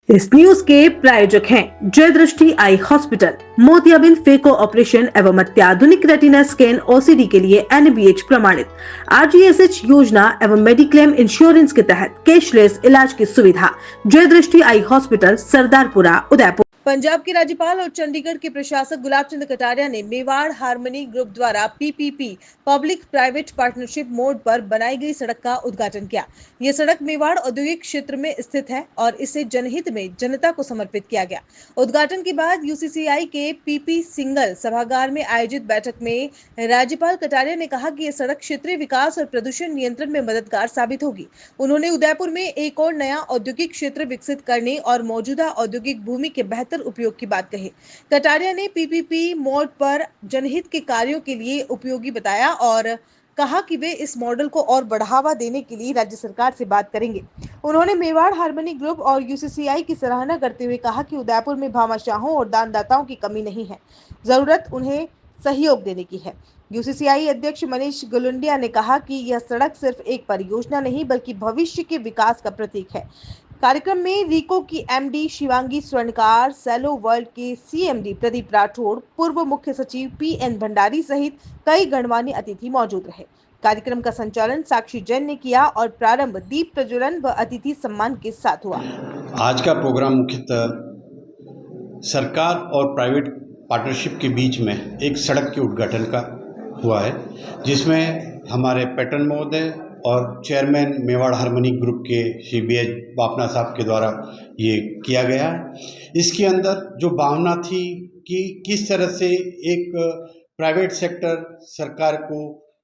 इस न्यूज के प्रायोजक हैं जय दृष्टि आई हॉस्पिटल, मोतियाबिंद फेको ऑपरेशन एवं अत्याधुनिक रेटिना स्कैन ओसीडी के लिए NABH प्रमाणित, RGSH योजना एवं मेडिक्लेम इंश्योरेंस के तहत कैशलेस इलाज की सुविधा। जय दृष्टि आई हॉस्पिटल, सरदारपुरा, उदयपुर। पंजाब के राज्यपाल और चंडीगढ़ के प्रशासक गुलाब चंद कटारिया ने मेवाड़ हार्मनी ग्रुप द्वारा PPP public private partnership mode पर बनाई गई सड़क का उद्घाटन किया। यह सड़क मेवाड़ औद्योगिक क्षेत्र में स्थित है और इसे जनहित में जनता को समर्पित किया गया। उद्घाटन के बाद UCCI के PP सिंगल सभागार में आयोजित बैठक में राज्यपाल कटारिया ने कहा कि यह सड़क क्षेत्रीय विकास और प्रदूषण नियंत्रण में मददगार साबित होगी। उन्होंने उदयपुर में एक और नया औद्योगिक क्षेत्र विकसित करने और मौजूदा औद्योगिक भूमि के बेहतर उपयोग की बात कही। कटारिया ने PPP मोड पर जनहित के कार्यों के लिए उपयोगी बताया और कहा कि वे इस मॉडल को और बढ़ावा देने के लिए राज्य सरकार से बात करेंगे। उन्होंने मेवाड़ हार्मनी ग्रुप और UCCI की सराहना करते हुए कहा कि उदयपुर में भामाशाहों और दानदाताओं की कमी नहीं है, जरूरत उन्हें सहयोग देने की है। UCCI अध्यक्ष मनीष गुलुंडिया ने कहा कि यह सड़क सिर्फ एक परियोजना नहीं बल्कि भविष्य के विकास का प्रतीक है। कार्यक्रम में रिको की MD शिवांगी स्वर्णकार, सेलो वर्ल्ड के CMD प्रदीप राठौड़, पूर्व मुख्य सचिव PN भंडारी सहित कई गणमान्य अतिथि मौजूद रहे। कार्यक्रम का संचालन साक्षी जैन ने किया और प्रारंभ दीप प्रज्वलन व अतिथि सम्मान के साथ हुआ। आज का प्रोग्राम मुख्यतः सरकार और प्राइवेट पार्टनरशिप के बीच में एक सड़क के उद्घाटन का हुआ है, जिसमें हमारे पैटर्न महोदय और चेयरमैन मेवाड़ हार्मनी ग्रुप के श्री BH बापना साहब के द्वारा ये किया गया है। इसके अंदर जो भावना थी कि किस तरह से एक प्राइवेट सेक्टर सरकार को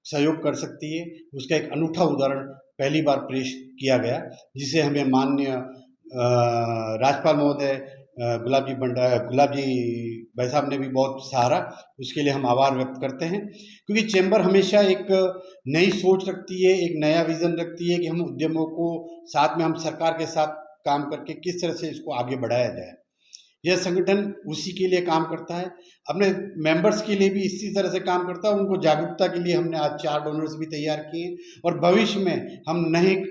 सहयोग कर सकती है, उसका एक अनूठा उदाहरण पहली बार पेश किया गया, जिसे हमें माननीय राज्यपाल महोदय गुलाब जी भाई साहब ने भी बहुत सहारा। उसके लिए हम आभार व्यक्त करते हैं, क्योंकि चैम्बर हमेशा एक नई सोच रखती है, एक नया विज़न रखती है कि हम उद्यमों को साथ में हम सरकार के साथ काम करके किस तरह से इसको आगे बढ़ाया जाए। यह संगठन उसी के लिए काम करता है, अपने मेंबर्स के लिए भी इसी तरह से काम करता है। उनको जागरूकता के लिए हमने आज 4 डोनर्स भी तैयार किए और भविष्य में हम नए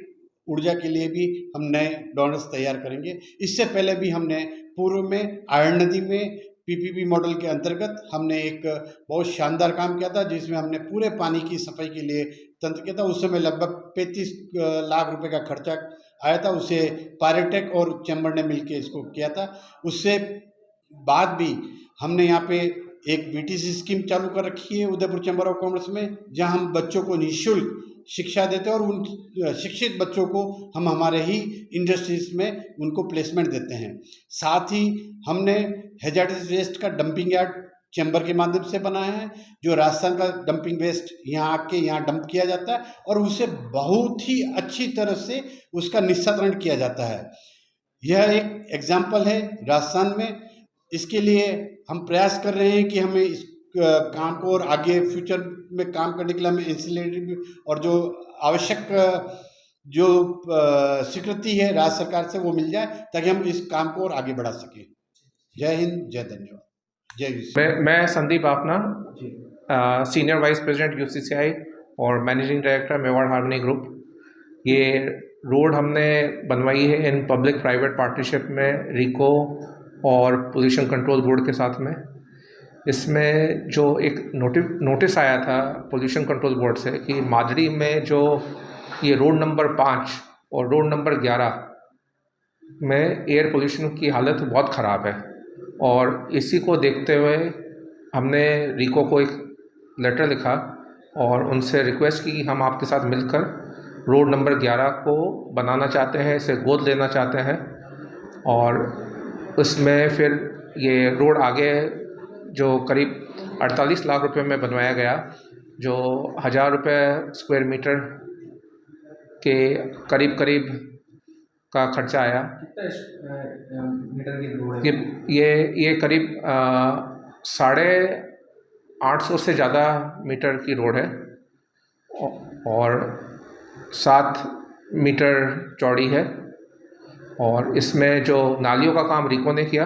ऊर्जा के लिए भी हम नए डोनर्स तैयार करेंगे। इससे पहले भी हमने पूर्व में आयरन नदी में PPP मॉडल के अंतर्गत हमने एक बहुत शानदार काम किया था, जिसमें हमने पूरे पानी की सफाई के लिए तंत्र किया था। उस समय लगभग 35 लाख रुपए का खर्चा आया था। उसे पायरेटेक और चैम्बर ने मिलकर इसको किया था। उससे बाद भी हमने यहाँ पे एक BTC स्कीम चालू कर रखी है उदयपुर चैम्बर ऑफ कॉमर्स में, जहाँ हम बच्चों को निःशुल्क शिक्षा देते हैं और उन शिक्षित बच्चों को हम हमारे ही इंडस्ट्रीज में उनको प्लेसमेंट देते हैं। साथ ही हमने हैजार्डस वेस्ट का डंपिंग यार्ड चैम्बर के माध्यम से बनाया है, जो राजस्थान का डंपिंग वेस्ट यहाँ आके यहाँ डंप किया जाता है और उसे बहुत ही अच्छी तरह से उसका निस्तारण किया जाता है। यह एक एग्जाम्पल है राजस्थान में। इसके लिए हम प्रयास कर रहे हैं कि हमें इस काम को और आगे फ्यूचर में काम करने के लिए हमें इंसिनरेटरी और जो आवश्यक जो स्वीकृति है राज्य सरकार से वो मिल जाए, ताकि हम इस काम को और आगे बढ़ा सकें। जय हिंद, जय धन्यवाद, जय विश्व। मैं संदीप आपना, सीनियर वाइस प्रेसिडेंट UCCI और managing director Mewar harmony group. ये रोड हमने बनवाई है इन पब्लिक प्राइवेट पार्टनरशिप में रिको और पोल्यूशन कंट्रोल बोर्ड के साथ में। इसमें जो एक नोटिस आया था पोल्यूशन कंट्रोल बोर्ड से कि मादड़ी में जो ये रोड नंबर 5 और रोड नंबर 11 में एयर पोल्यूशन की हालत बहुत ख़राब है, और इसी को देखते हुए हमने रिको को एक लेटर लिखा और उनसे रिक्वेस्ट की कि हम आपके साथ मिलकर रोड नंबर 11 को बनाना चाहते हैं, इसे गोद लेना चाहते हैं। और उसमें फिर ये रोड आगे जो करीब 48 लाख रुपए में बनवाया गया, जो 1000 रुपये स्क्वायर मीटर के करीब का खर्चा आया। मीटर की रोड है ये करीब 850 से ज़्यादा मीटर की रोड है और 7 मीटर चौड़ी है। और इसमें जो नालियों का काम रिको ने किया,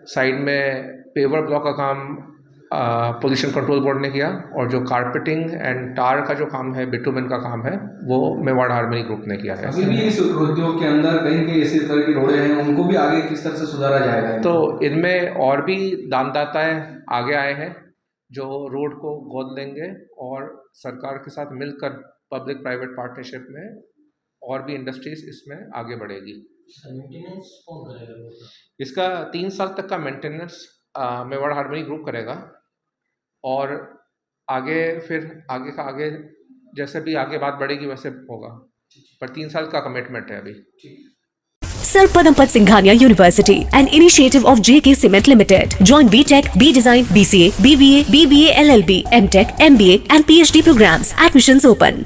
साइड में पेवर ब्लॉक का काम पोल्यूशन कंट्रोल बोर्ड ने किया, और जो कारपेटिंग एंड टार का जो काम है, बिटुमेन का काम है, वो मेवाड़ हार्मनी ग्रुप ने किया है। अभी भी इस उद्योग के अंदर कहीं कहीं इसी तरह की रोडें हैं, उनको भी आगे किस तरह से सुधारा जाएगा? तो इनमें और भी दानदाताएँ आगे आए हैं जो रोड को गोद लेंगे, और सरकार के साथ मिलकर पब्लिक प्राइवेट पार्टनरशिप में और भी इंडस्ट्रीज इसमें आगे बढ़ेगी। मेंटेनेंस कौन करेगा? इसका 3 साल तक का मेंटेनेंस मेवाड़ हार्मनी ग्रुप करेगा, और आगे फिर आगे का आगे जैसे भी आगे बात बढ़ेगी वैसे होगा, पर 3 साल का कमिटमेंट है अभी। Sir Padampat Singhania University, an initiative of JK Cement Limited. Join BTech, B Design, BCA, BBA, BBA LLB, MTech, MBA and PhD programs. Admissions open.